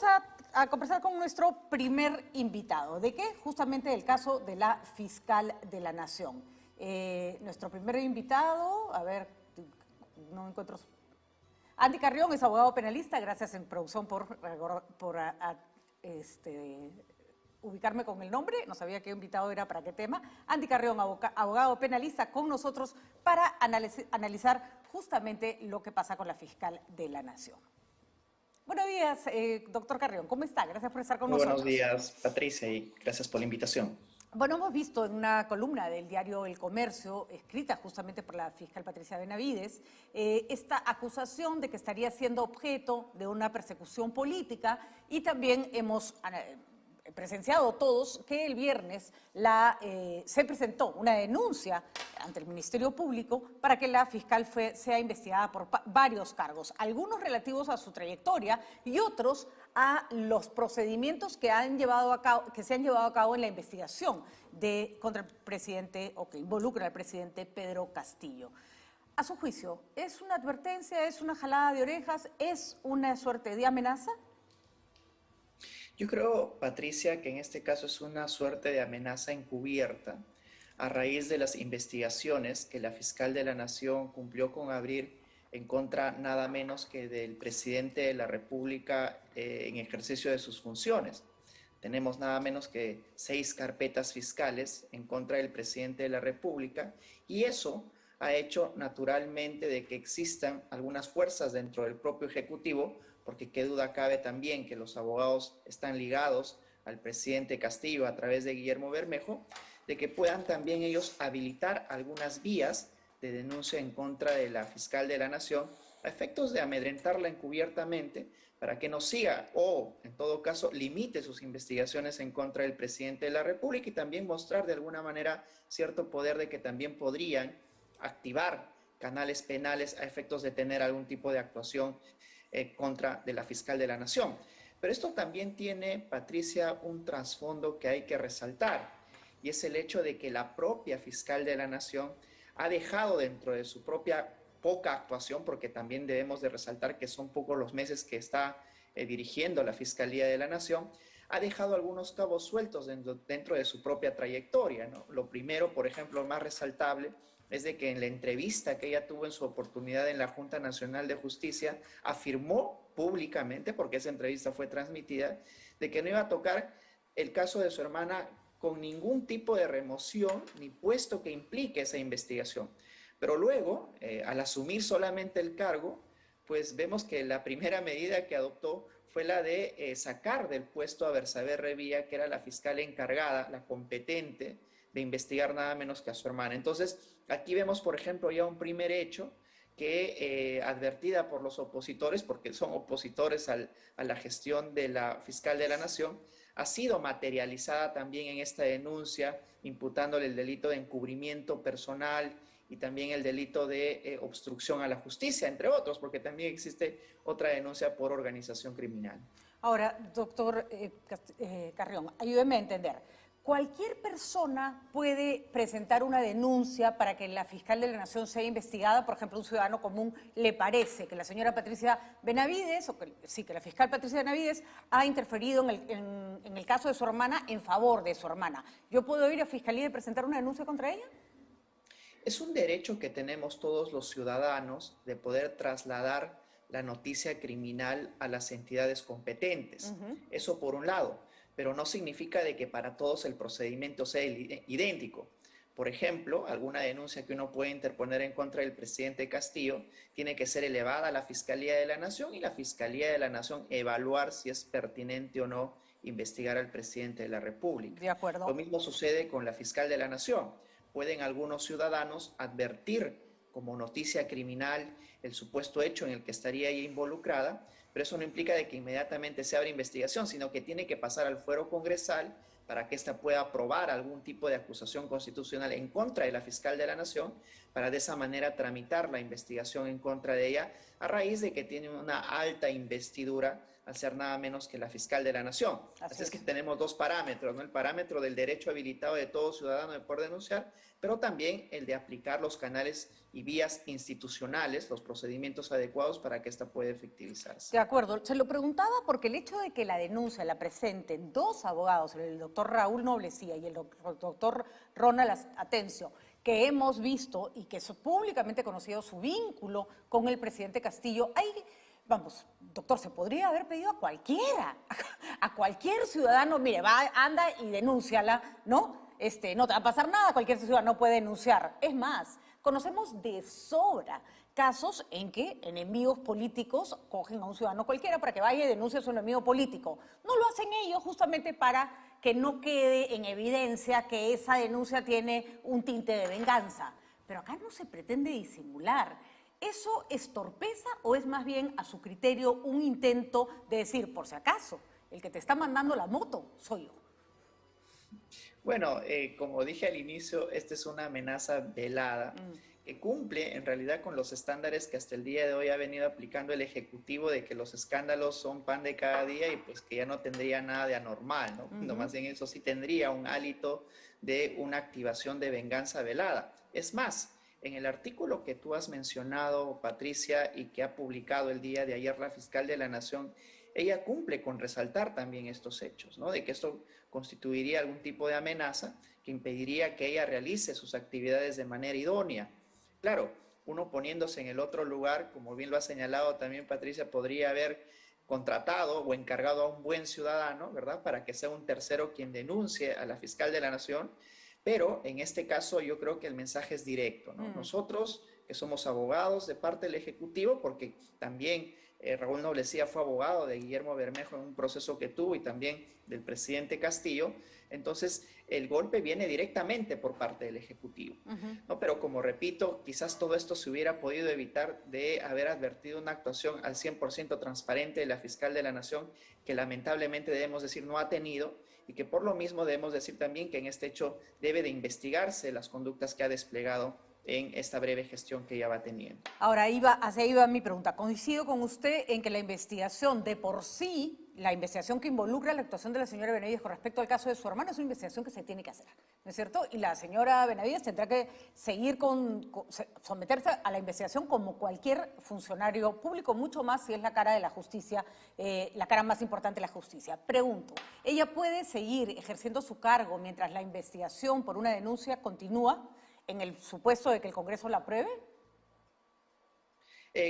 a conversar con nuestro primer invitado. ¿De qué? Justamente del caso de la fiscal de la Nación. Nuestro primer invitado, a ver, no encuentro... Andy Carrión es abogado penalista, gracias en producción por ubicarme con el nombre, no sabía qué invitado era para qué tema. Andy Carrión, abogado penalista, con nosotros para analizar justamente lo que pasa con la fiscal de la Nación. Buenos días, doctor Carrión, ¿cómo está? Gracias por estar con Muy buenos nosotros. días, Patricia, y gracias por la invitación. Bueno, hemos visto en una columna del diario El Comercio, escrita justamente por la fiscal Patricia Benavides, esta acusación de que estaría siendo objeto de una persecución política, y también hemos presenciado todos que el viernes se presentó una denuncia ante el Ministerio Público para que la fiscal sea investigada por varios cargos, algunos relativos a su trayectoria y otros a los procedimientos que se han llevado a cabo en la investigación contra el presidente, o que involucra al presidente Pedro Castillo. A su juicio, ¿es una advertencia, es una jalada de orejas, es una suerte de amenaza? Yo creo, Patricia, que en este caso es una suerte de amenaza encubierta a raíz de las investigaciones que la fiscal de la Nación cumplió con abrir en contra nada menos que del presidente de la República en ejercicio de sus funciones. Tenemos nada menos que 6 carpetas fiscales en contra del presidente de la República, y eso ha hecho naturalmente de que existan algunas fuerzas dentro del propio Ejecutivo, porque qué duda cabe también que los abogados están ligados al presidente Castillo a través de Guillermo Bermejo, de que puedan también ellos habilitar algunas vías de denuncia en contra de la fiscal de la Nación a efectos de amedrentarla encubiertamente para que no siga o, en todo caso, limite sus investigaciones en contra del presidente de la República, y también mostrar de alguna manera cierto poder de que también podrían activar canales penales a efectos de tener algún tipo de actuación contra de la fiscal de la Nación. Pero esto también tiene, Patricia, un trasfondo que hay que resaltar, y es el hecho de que la propia fiscal de la Nación ha dejado dentro de su propia poca actuación, porque también debemos de resaltar que son pocos los meses que está dirigiendo la Fiscalía de la Nación, ha dejado algunos cabos sueltos dentro de su propia trayectoria, ¿no? Lo primero, por ejemplo, más resaltable, es de que en la entrevista que ella tuvo en su oportunidad en la Junta Nacional de Justicia, afirmó públicamente, porque esa entrevista fue transmitida, de que no iba a tocar el caso de su hermana con ningún tipo de remoción ni puesto que implique esa investigación. Pero luego, al asumir solamente el cargo, pues vemos que la primera medida que adoptó fue la de sacar del puesto a Bersabe Revilla, que era la fiscal encargada, la competente, de investigar nada menos que a su hermana. Entonces, aquí vemos, por ejemplo, ya un primer hecho que, advertida por los opositores, porque son opositores a la gestión de la fiscal de la Nación, ha sido materializada también en esta denuncia, imputándole el delito de encubrimiento personal y también el delito de obstrucción a la justicia, entre otros, porque también existe otra denuncia por organización criminal. Ahora, doctor Carrión, ayúdeme a entender. ¿Cualquier persona puede presentar una denuncia para que la fiscal de la Nación sea investigada? Por ejemplo, un ciudadano común le parece que la señora Patricia Benavides, que la fiscal Patricia Benavides ha interferido en el caso de su hermana en favor de su hermana. ¿Yo puedo ir a fiscalía y presentar una denuncia contra ella? Es un derecho que tenemos todos los ciudadanos de poder trasladar la noticia criminal a las entidades competentes. Eso por un lado, pero no significa de que para todos el procedimiento sea idéntico. Por ejemplo, alguna denuncia que uno puede interponer en contra del presidente Castillo tiene que ser elevada a la Fiscalía de la Nación, y la Fiscalía de la Nación evaluar si es pertinente o no investigar al presidente de la República. De Lo acuerdo. mismo sucede con la fiscal de la Nación. Pueden algunos ciudadanos advertir como noticia criminal el supuesto hecho en el que estaría ella involucrada, pero eso no implica de que inmediatamente se abra investigación, sino que tiene que pasar al fuero congresal para que ésta pueda aprobar algún tipo de acusación constitucional en contra de la fiscal de la Nación, para de esa manera tramitar la investigación en contra de ella, a raíz de que tiene una alta investidura al ser nada menos que la fiscal de la Nación. Así es que tenemos dos parámetros, ¿no? El parámetro del derecho habilitado de todo ciudadano de poder denunciar, pero también el de aplicar los canales y vías institucionales, los procedimientos adecuados para que esta pueda efectivizarse. De acuerdo. Se lo preguntaba porque el hecho de que la denuncia la presenten dos abogados, el doctor Raúl Noblecía y el doctor Ronald Atencio, que hemos visto y que es públicamente conocido su vínculo con el presidente Castillo, hay, vamos, doctor, se podría haber pedido a cualquiera, a cualquier ciudadano, mire, va, anda y denúnciala, ¿no? No te va a pasar nada, cualquier ciudadano puede denunciar. Es más, conocemos de sobra casos en que enemigos políticos cogen a un ciudadano cualquiera para que vaya y denuncie a su enemigo político. No lo hacen ellos justamente para que no quede en evidencia que esa denuncia tiene un tinte de venganza. Pero acá no se pretende disimular. ¿Eso es torpeza o es más bien, a su criterio, un intento de decir, por si acaso, el que te está mandando la moto soy yo? Bueno, como dije al inicio, esta es una amenaza velada que cumple en realidad con los estándares que hasta el día de hoy ha venido aplicando el Ejecutivo, de que los escándalos son pan de cada día y pues que ya no tendría nada de anormal, ¿no? No, más bien eso sí tendría un hálito de una activación de venganza velada. Es más, en el artículo que tú has mencionado, Patricia, y que ha publicado el día de ayer la fiscal de la Nación, ella cumple con resaltar también estos hechos, ¿no? De que esto constituiría algún tipo de amenaza que impediría que ella realice sus actividades de manera idónea. Claro, uno poniéndose en el otro lugar, como bien lo ha señalado también Patricia, podría haber contratado o encargado a un buen ciudadano, ¿verdad?, para que sea un tercero quien denuncie a la fiscal de la Nación, pero en este caso yo creo que el mensaje es directo, ¿no? Nosotros, que somos abogados de parte del Ejecutivo, porque también Raúl Noblecía fue abogado de Guillermo Bermejo en un proceso que tuvo y también del presidente Castillo, entonces el golpe viene directamente por parte del Ejecutivo, ¿no? Pero como repito, quizás todo esto se hubiera podido evitar de haber advertido una actuación al 100% transparente de la fiscal de la Nación, que lamentablemente debemos decir no ha tenido, y que por lo mismo debemos decir también que en este hecho debe de investigarse las conductas que ha desplegado en esta breve gestión que ya va teniendo. Ahora, hacia ahí va mi pregunta. Coincido con usted en que la investigación de por sí, la investigación que involucra la actuación de la señora Benavides con respecto al caso de su hermano, es una investigación que se tiene que hacer, ¿no es cierto? Y la señora Benavides tendrá que seguir someterse a la investigación como cualquier funcionario público, mucho más si es la cara de la justicia, la cara más importante de la justicia. Pregunto, ¿ella puede seguir ejerciendo su cargo mientras la investigación por una denuncia continúa, en el supuesto de que el Congreso la apruebe?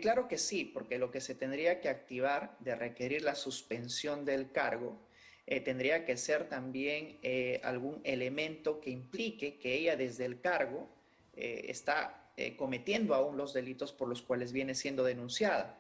Claro que sí, porque lo que se tendría que activar de requerir la suspensión del cargo tendría que ser también algún elemento que implique que ella desde el cargo está cometiendo aún los delitos por los cuales viene siendo denunciada.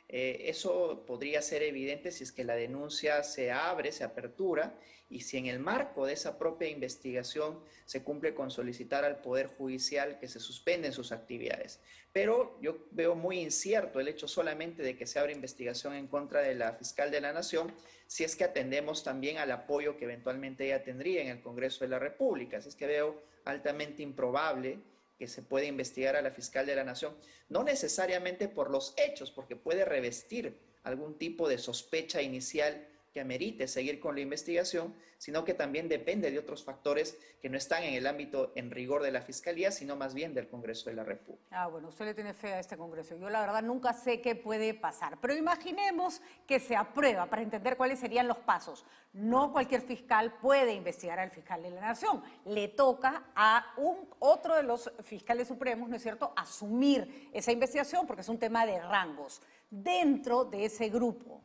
Eso podría ser evidente si es que la denuncia se abre, se apertura, y si en el marco de esa propia investigación se cumple con solicitar al Poder Judicial que se suspenden sus actividades. Pero yo veo muy incierto el hecho solamente de que se abra investigación en contra de la fiscal de la Nación, si es que atendemos también al apoyo que eventualmente ella tendría en el Congreso de la República. Así es que veo altamente improbable que se puede investigar a la fiscal de la Nación, no necesariamente por los hechos, porque puede revestir algún tipo de sospecha inicial que amerite seguir con la investigación, sino que también depende de otros factores que no están en el ámbito en rigor de la Fiscalía, sino más bien del Congreso de la República. Ah, bueno, usted le tiene fe a este Congreso. Yo la verdad nunca sé qué puede pasar, pero imaginemos que se aprueba para entender cuáles serían los pasos. No cualquier fiscal puede investigar al fiscal de la Nación. Le toca a otro de los fiscales supremos, ¿no es cierto?, asumir esa investigación porque es un tema de rangos. Dentro de ese grupo,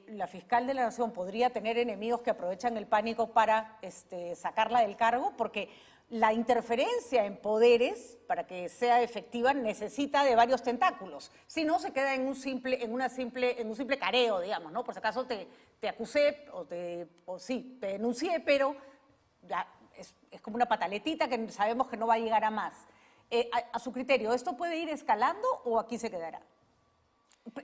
la fiscal de la Nación podría tener enemigos que aprovechan el pánico para sacarla del cargo, porque la interferencia en poderes, para que sea efectiva, necesita de varios tentáculos. Si no, se queda en un simple careo, digamos, ¿no? Por si acaso te acusé o sí, te denuncié, pero ya es como una pataletita que sabemos que no va a llegar a más. A su criterio, ¿esto puede ir escalando o aquí se quedará?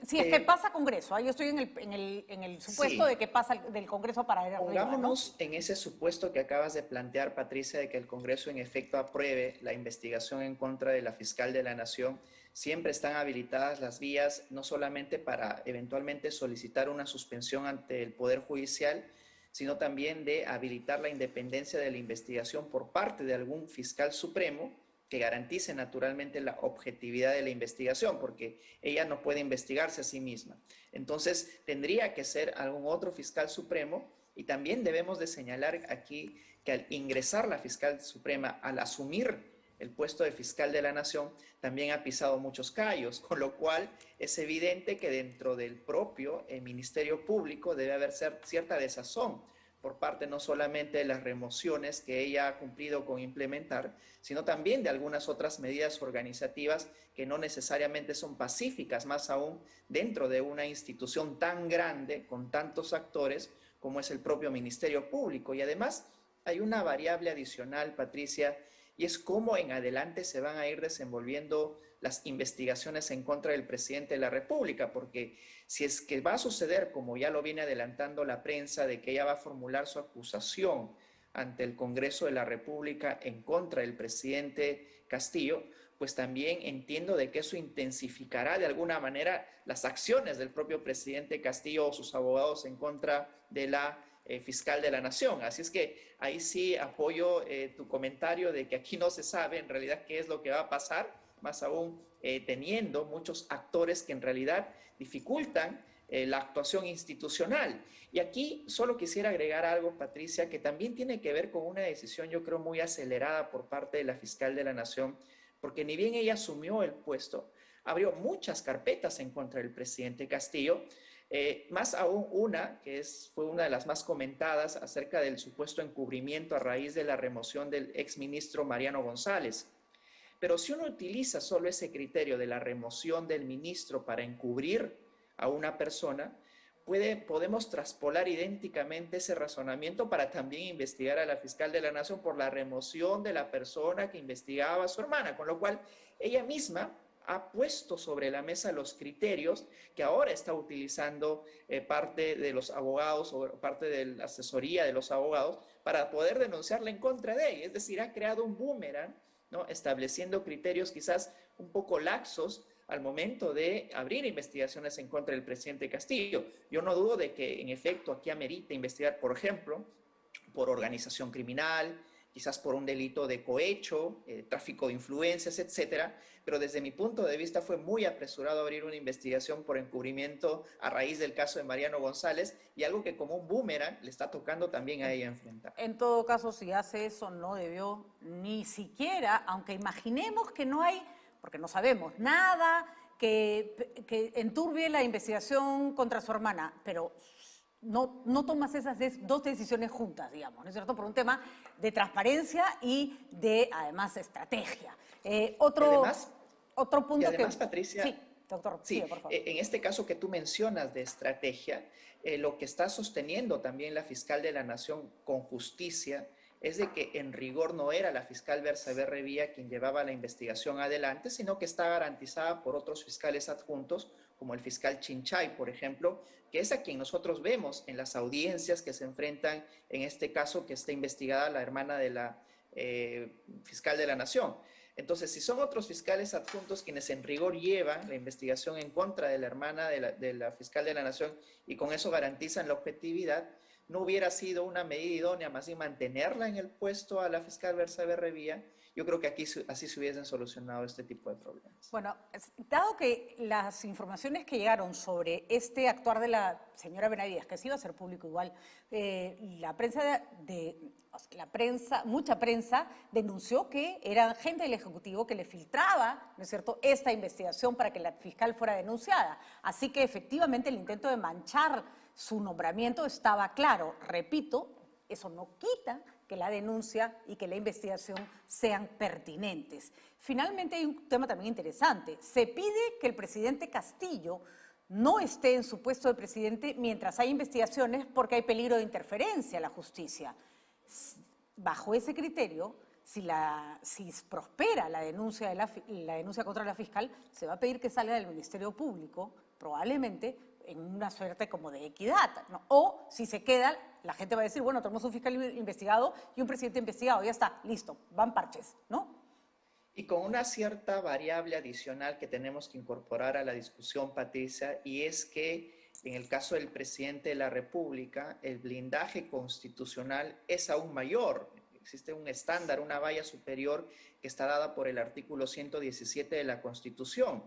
Si es que pasa Congreso, yo estoy en el supuesto Sí. de que pasa del Congreso para ir arriba, ¿no? Pongámonos en ese supuesto que acabas de plantear, Patricia, de que el Congreso en efecto apruebe la investigación en contra de la fiscal de la Nación. siempre están habilitadas las vías, no solamente para eventualmente solicitar una suspensión ante el Poder Judicial, sino también de habilitar la independencia de la investigación por parte de algún fiscal supremo que garantice naturalmente la objetividad de la investigación, porque ella no puede investigarse a sí misma. Entonces, tendría que ser algún otro fiscal supremo, y también debemos de señalar aquí que al ingresar la fiscal suprema, al asumir el puesto de fiscal de la nación, también ha pisado muchos callos, con lo cual es evidente que dentro del propio Ministerio Público debe haber cierta desazón por parte no solamente de las remociones que ella ha cumplido con implementar, sino también de algunas otras medidas organizativas que no necesariamente son pacíficas, más aún dentro de una institución tan grande, con tantos actores, como es el propio Ministerio Público. Y además hay una variable adicional, Patricia, y es cómo en adelante se van a ir desenvolviendo las investigaciones en contra del presidente de la República, porque si es que va a suceder, como ya lo viene adelantando la prensa, de que ella va a formular su acusación ante el Congreso de la República en contra del presidente Castillo, pues también entiendo de que eso intensificará de alguna manera las acciones del propio presidente Castillo o sus abogados en contra de la fiscal de la nación. Así es que ahí sí apoyo tu comentario de que aquí no se sabe en realidad qué es lo que va a pasar, más aún teniendo muchos actores que en realidad dificultan la actuación institucional. Y aquí solo quisiera agregar algo, Patricia, que también tiene que ver con una decisión, yo creo, muy acelerada por parte de la fiscal de la nación, porque ni bien ella asumió el puesto, abrió muchas carpetas en contra del presidente Castillo, más aún una, que fue una de las más comentadas acerca del supuesto encubrimiento a raíz de la remoción del exministro Mariano González. Pero si uno utiliza solo ese criterio de la remoción del ministro para encubrir a una persona, podemos traspolar idénticamente ese razonamiento para también investigar a la fiscal de la nación por la remoción de la persona que investigaba a su hermana, con lo cual ella misma ha puesto sobre la mesa los criterios que ahora está utilizando parte de los abogados o parte de la asesoría de los abogados para poder denunciarla en contra de ella. Es decir, ha creado un boomerang, ¿no?, estableciendo criterios quizás un poco laxos al momento de abrir investigaciones en contra del presidente Castillo. Yo no dudo de que en efecto aquí amerita investigar, por ejemplo, por organización criminal, quizás por un delito de cohecho, tráfico de influencias, etcétera, pero desde mi punto de vista fue muy apresurado abrir una investigación por encubrimiento a raíz del caso de Mariano González, y algo que como un boomerang le está tocando también a ella enfrentar. En todo caso, si hace eso, no debió ni siquiera, aunque imaginemos que no hay, porque no sabemos nada, que enturbie la investigación contra su hermana, pero no tomas esas dos decisiones juntas, digamos, ¿no es cierto? Por un tema de transparencia y de, además, estrategia. Otro punto además, Patricia, sí, doctor, sí, por favor. En este caso que tú mencionas de estrategia, lo que está sosteniendo también la fiscal de la Nación con justicia es de que en rigor no era la fiscal Bersabe Revilla quien llevaba la investigación adelante, sino que está garantizada por otros fiscales adjuntos, como el fiscal Chinchay, por ejemplo, que es a quien nosotros vemos en las audiencias que se enfrentan, en este caso que está investigada la hermana de la fiscal de la Nación. Entonces, si son otros fiscales adjuntos quienes en rigor llevan la investigación en contra de la hermana de la fiscal de la Nación y con eso garantizan la objetividad, no hubiera sido una medida idónea más bien mantenerla en el puesto a la fiscal Bersabe Revilla. Yo creo que aquí así se hubiesen solucionado este tipo de problemas. Bueno, dado que las informaciones que llegaron sobre este actuar de la señora Benavides, que sí iba a ser público igual, mucha prensa denunció que era gente del Ejecutivo que le filtraba, ¿no es cierto?, esta investigación para que la fiscal fuera denunciada. Así que efectivamente el intento de manchar su nombramiento estaba claro. Repito, eso no quita que la denuncia y que la investigación sean pertinentes. Finalmente hay un tema también interesante. Se pide que el presidente Castillo no esté en su puesto de presidente mientras hay investigaciones porque hay peligro de interferencia a la justicia. Bajo ese criterio, si prospera la denuncia contra la fiscal, se va a pedir que salga del Ministerio Público, probablemente en una suerte como de equidad, ¿no? O si se queda, la gente va a decir, bueno, tenemos un fiscal investigado y un presidente investigado, ya está, listo, van parches, ¿no? Y con una cierta variable adicional que tenemos que incorporar a la discusión, Patricia, y es que en el caso del presidente de la República, el blindaje constitucional es aún mayor. Existe un estándar, una valla superior que está dada por el artículo 117 de la Constitución.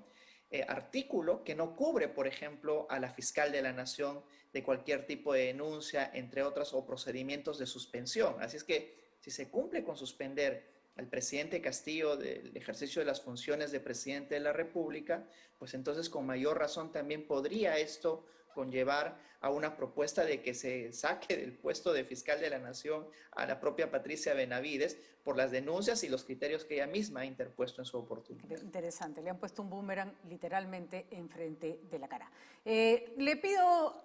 Artículo que no cubre, por ejemplo, a la fiscal de la Nación de cualquier tipo de denuncia, entre otras, o procedimientos de suspensión. Así es que si se cumple con suspender al presidente Castillo del ejercicio de las funciones de presidente de la República, pues entonces con mayor razón también podría esto conllevar a una propuesta de que se saque del puesto de fiscal de la Nación a la propia Patricia Benavides por las denuncias y los criterios que ella misma ha interpuesto en su oportunidad. Interesante, le han puesto un boomerang literalmente enfrente de la cara. Le pido,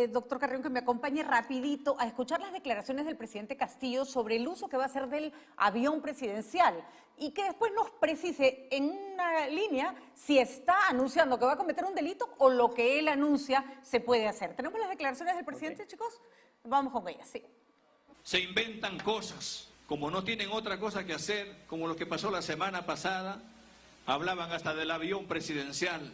doctor Carrión, que me acompañe rapidito a escuchar las declaraciones del presidente Castillo sobre el uso que va a hacer del avión presidencial y que después nos precise en una línea si está anunciando que va a cometer un delito o lo que él anuncia se puede hacer. ¿Tenemos las declaraciones del presidente, chicos? Vamos con ellas, sí. Se inventan cosas, como no tienen otra cosa que hacer, como lo que pasó la semana pasada, hablaban hasta del avión presidencial.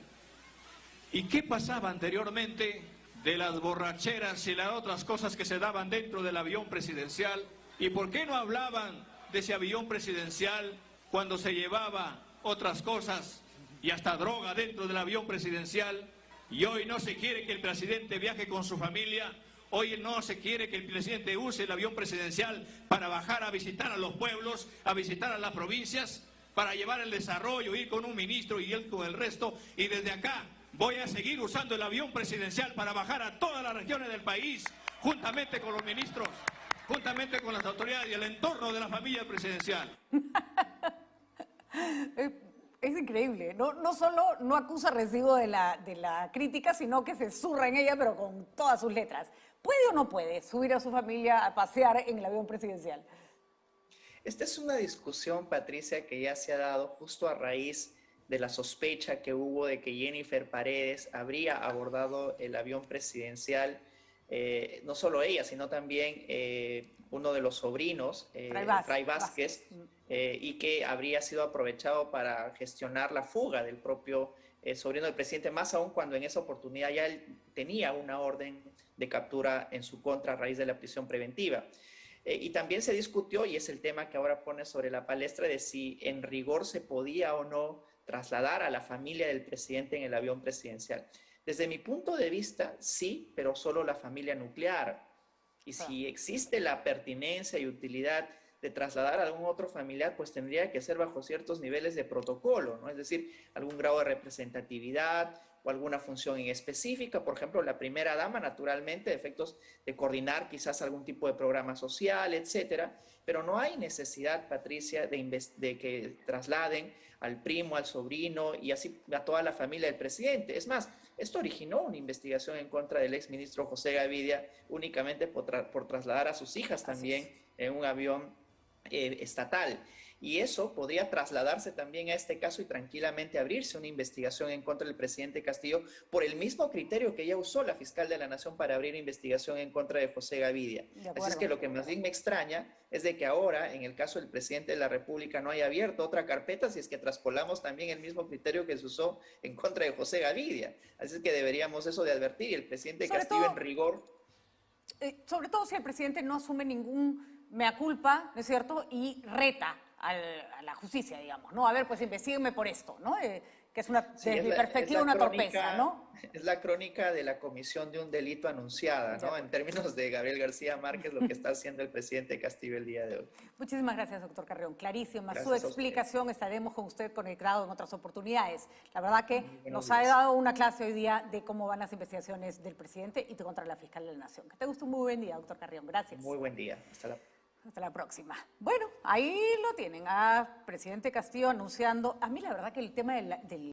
¿Y qué pasaba anteriormente de las borracheras y las otras cosas que se daban dentro del avión presidencial? ¿Y por qué no hablaban de ese avión presidencial cuando se llevaba otras cosas y hasta droga dentro del avión presidencial? Y hoy no se quiere que el presidente viaje con su familia. Hoy no se quiere que el presidente use el avión presidencial para bajar a visitar a los pueblos, a visitar a las provincias, para llevar el desarrollo, ir con un ministro y él con el resto. Y desde acá voy a seguir usando el avión presidencial para bajar a todas las regiones del país, juntamente con los ministros, juntamente con las autoridades y el entorno de la familia presidencial. Es increíble, no solo no acusa recibo de la crítica, sino que se zurra en ella, pero con todas sus letras. ¿Puede o no puede subir a su familia a pasear en el avión presidencial? Esta es una discusión, Patricia, que ya se ha dado justo a raíz de la sospecha que hubo de que Jennifer Paredes habría abordado el avión presidencial, no solo ella, sino también uno de los sobrinos, Fray Vázquez, y que habría sido aprovechado para gestionar la fuga del propio sobrino del presidente, más aún cuando en esa oportunidad ya él tenía una orden de captura en su contra a raíz de la prisión preventiva. Y también se discutió, y es el tema que ahora pone sobre la palestra, de si en rigor se podía o no trasladar a la familia del presidente en el avión presidencial. Desde mi punto de vista, sí, pero solo la familia nuclear. Y si existe la pertinencia y utilidad de trasladar a algún otro familiar, pues tendría que ser bajo ciertos niveles de protocolo, ¿no? Es decir, algún grado de representatividad o alguna función en específica. Por ejemplo, la primera dama, naturalmente, efectos de coordinar quizás algún tipo de programa social, etcétera. Pero no hay necesidad, Patricia, de que trasladen al primo, al sobrino y así a toda la familia del presidente. Es más, esto originó una investigación en contra del exministro José Gavidia únicamente por trasladar a sus hijas también en un avión estatal. Y eso podría trasladarse también a este caso y tranquilamente abrirse una investigación en contra del presidente Castillo por el mismo criterio que ya usó la fiscal de la Nación para abrir investigación en contra de José Gavidia. Así es que lo que más bien me extraña es de que ahora, en el caso del presidente de la República, no haya abierto otra carpeta si es que traspolamos también el mismo criterio que se usó en contra de José Gavidia. Así es que deberíamos eso de advertir, y el presidente Castillo en rigor... sobre todo si el presidente no asume ningún mea culpa, ¿no es cierto?, y reta a la justicia, digamos, ¿no? A ver, pues investíguenme por esto, ¿no? Que es una, desde mi perspectiva, una torpeza, ¿no? Es la crónica de la comisión de un delito anunciada, ¿no? En términos de Gabriel García Márquez, lo que está haciendo el presidente Castillo el día de hoy. Muchísimas gracias, doctor Carrión. Clarísima Gracias su explicación. Estaremos con usted conectado en otras oportunidades. La verdad que nos ha dado una clase hoy día de cómo van las investigaciones del presidente y contra la fiscal de la Nación. Que te guste un muy buen día, doctor Carrión. Gracias. Muy buen día. Hasta la próxima. Bueno, ahí lo tienen, a presidente Castillo anunciando. A mí la verdad que el tema del